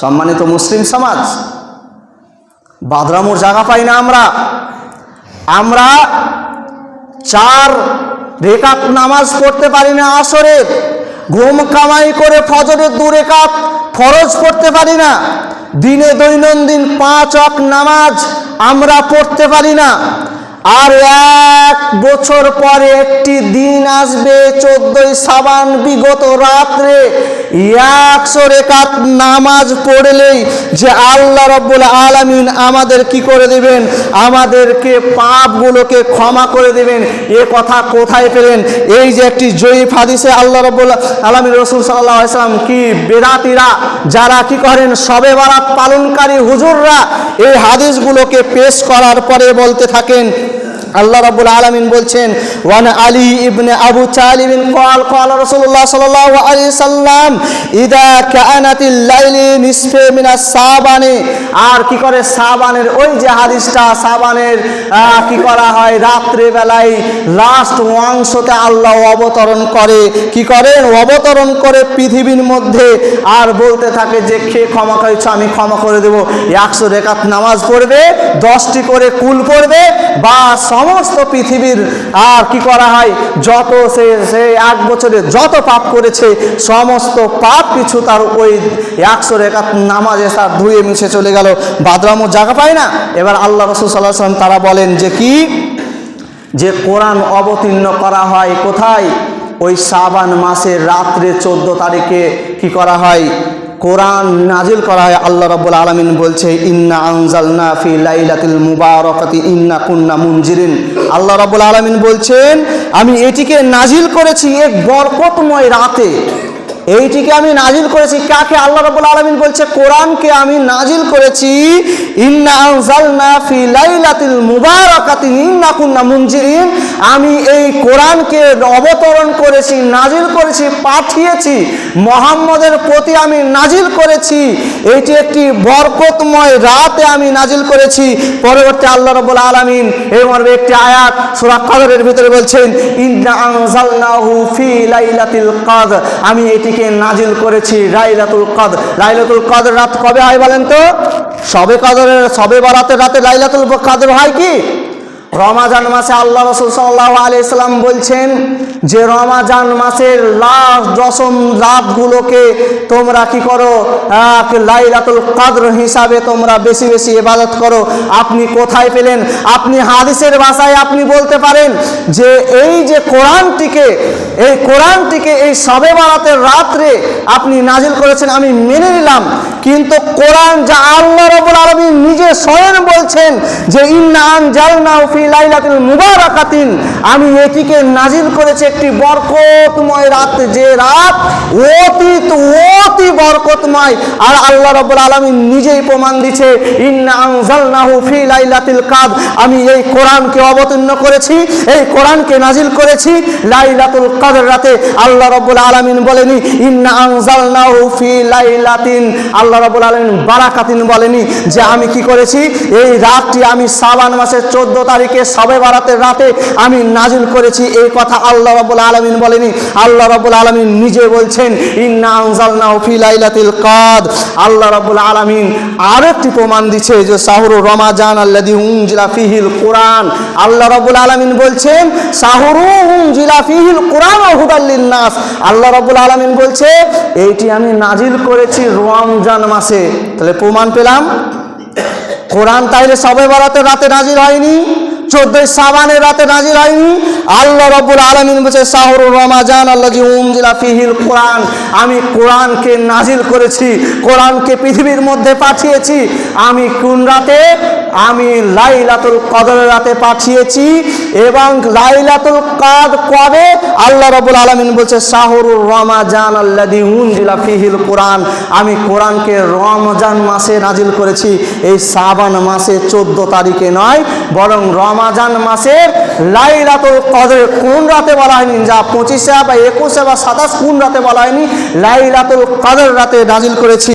সম্মানিত মুসলিম সমাজ, বাদরামোর জায়গা পাই না। আমরা 4 রেকাত নামাজ পড়তে পারি না আসরের, ঘুম কামাই করে ফজরের 2 রেকাত ফরজ পড়তে পারি না, দিনে দৈনন্দিন 5 ওয়াক্ত নামাজ আমরা পড়তে পারি না। আর 1 বছর পরে একটি দিন আসবে 14ই শাবান, বিগত রাত্রে 100 রেকাত নামাজ পড়লেই যে আল্লাহ রাব্বুল আলামিন আমাদের কি করে দেবেন, আমাদেরকে পাপগুলোকে ক্ষমা করে দেবেন। এ কথা কোথায় পেলেন? এই যে একটি জয়ীফ হাদিসে আল্লাহ রাব্বুল আলামিন রাসূল সাল্লাল্লাহু আলাইহি সাল্লাম কি বেদাতীরা যারা কি করেন শবে বরাত পালনকারী হুজুররা এই হাদিসগুলোকে পেশ করার পরে বলতে থাকেন, আল্লাহ রাব্বুল আলামিন বলছেন, ওয়ান আলী ইবনে আবু তালিব قال قال রাসূলুল্লাহ সাল্লাল্লাহু আলাইহি সাল্লাম ইদা কানাতিল লাইলি নিসফে মিনাস সাবানে। আর কি করে সাবানের ওই যে হাদিসটা, সাবানের কি করা হয় রাত্রে বেলায় লাস্ট অংশতে আল্লাহ অবতরণ করে, কি করেন অবতরণ করে পৃথিবীর মধ্যে, আর বলতে থাকে যে কে ক্ষমা করেছো আমি ক্ষমা করে দেব। 100 রেকাত নামাজ পড়বে, 10টি করে কুল পড়বে, বা সমস্ত পৃথিবীর আর কি করা হয় যত সে 1 বছরে যত পাপ করেছে সমস্ত পাপ কিছু তার ওই 100 রেকাত নামাজে তার ধুয়ে মিশে চলে গেল। বাদরামোর জায়গা পায় না। এবার আল্লাহ রাসূল সাল্লাল্লাহু আলাইহি ওয়াসাল্লাম তারা বলেন যে কি, যে কোরআন অবতীর্ণ করা হয় কোথায়? ওই শাবান মাসের রাত্রে 14 তারিখে কি করা হয়? কোরআন নাজিল করা হয়। আল্লাহ রাব্বুল আলামিন বলছে, ইন্না আনজালনা ফি লাইলাতিল মুবারাকাতি ইন্না কুন্না মুনজিরিন। আল্লাহ রাব্বুল আলামিন বলছেন, আমি এটিকে নাজিল করেছি এক বরকতময় রাতে। এইটিকে আমি নাজিল করেছি কাকে? আল্লাহ রাব্বুল আলামিন বলছে কোরআনকে আমি নাজিল করেছি ইন্না আনজালনা ফি লাইলাতিল মুবারাকাতি ইন্না কুন্না মুনজিরিন। আমি এই কোরআনকে অবতরণ করেছি, নাজিল করেছি, পাঠিয়েছি মুহাম্মদের প্রতি আমি নাজিল করেছি। এটি একটি বরকতময় রাতে আমি নাজিল করেছি। পরবর্তী আল্লাহ রাব্বুল আলামিন এই মর্মে একটি আয়াত সূরা কদরের ভিতরে বলছেন, ইন্না আনজালনাহু ফি লাইলাতিল কদর। আমি এটিকে নাজিল করেছি লাইলাতুল কদর। লাইলাতুল কদর রাত কবে হয় বলেন তো? শবে কদরের, শবে বরাতের রাতে লাইলাতুল কদর হয় কি? রমাজান মাসে। আল্লাহ রাসূল সাল্লাল্লাহু আলাইহি সাল্লাম বলছেন যে রমাজান মাসের লাস্ট 10ম রাতগুলোকে তোমরা কি করো, লাইলাতুল কদর হিসাবে তোমরা বেশি বেশি ইবাদত করো। আপনি কোথায় পেলেন? আপনি হাদিসের ভাষায় আপনি বলতে পারেন যে এই যে কোরআনটিকে এই শবে বরাতের রাত্রে আপনি নাজিল করেছেন, আমি মেনে নিলাম। কিন্তু কোরআন যা আল্লাহ রাব্বুল আলামিন নিজে স্বয়ং বলছেন যে ইন্না আনজালনাহু ফি লাইলাতিল মুবারাকাতিন, আমি এটিকে নাজিল করেছি একটি বরকতময় রাত, যে রাত অতি বরকতময়। আর আল্লাহ রাব্বুল আলামিন নিজেই প্রমাণ দিচ্ছে, ইন্না আনজালনাহু ফি লাইলাতিল কদর, আমি এই কোরআনকে অবতীর্ণ করেছি, এই কোরআনকে নাজিল করেছি লাইলাতুল কদর রাতে। আল্লাহ রাব্বুল আলামিন বলেনি ইন্না আনজালনাহু ফি লাইলাতিন, আল্লাহ রাব্বুল আলামিন বারাকাতিন বলেনি যে আমি কি করেছি এই রাতটি আমি শাবান মাসের 14 তারিখে শবে বরাতের রাতে আমি নাজিল করেছি। এই কথা আল্লাহ রাব্বুল আলামিন বলেনি। আল্লাহ রাব্বুল আলামিন নিজে বলছেন ইন্না আনজালনাহু ফি লাইলাতিল কদর। আল্লাহ রাব্বুল আলামিন আরেকটি প্রমাণ দিচ্ছে যে শাহরু রমাজান আল্লাযী উনজিলা ফীহিল কুরআন। আল্লাহ রাব্বুল আলামিন বলছেন শাহরু উনজিলা ফীহিল কুরআন ওয়া হুদাল লিন-নাস। আল্লাহ রাব্বুল আলামিন বলছে এইটি আমি নাজিল করেছি রমজান মাসে। তাহলে প্রমাণ পেলাম কোরআন তাইলে শবে বরাতের রাতে নাজিল হয়নি, 14 শাবানের রাতে নাজিল হয়নি। আল্লাহ রাব্বুল আলামিন বলেছে শাহরুর রমাজান আল্লাযী উনজিলা ফীহিল কুরআন, আমি কোরআনকে নাজিল করেছি, কোরআনকে পৃথিবীর মধ্যে পাঠিয়েছি। আমি কোন রাতে? আমি লাইলাতুল কদরের রাতে পাঠিয়েছি। এবং লাইলাতুল কদর কবে? আল্লাহ রাব্বুল আলামিন বলছে শাহরুর রমাজান আল্লাযী উনজিলা ফীহিল কুরআন, আমি কোরআনকে রমজান মাসে নাজিল করেছি, এই শাবান মাসে 14 তারিখে নয়, বরং রমাজান মাসের লাইলাতুল কদর কোন রাতে বলা হয়নি, যা 25 বা 21 বা 27 কোন রাতে বলা হয়নি, লাইলাতুল কদর রাতে নাজিল করেছি।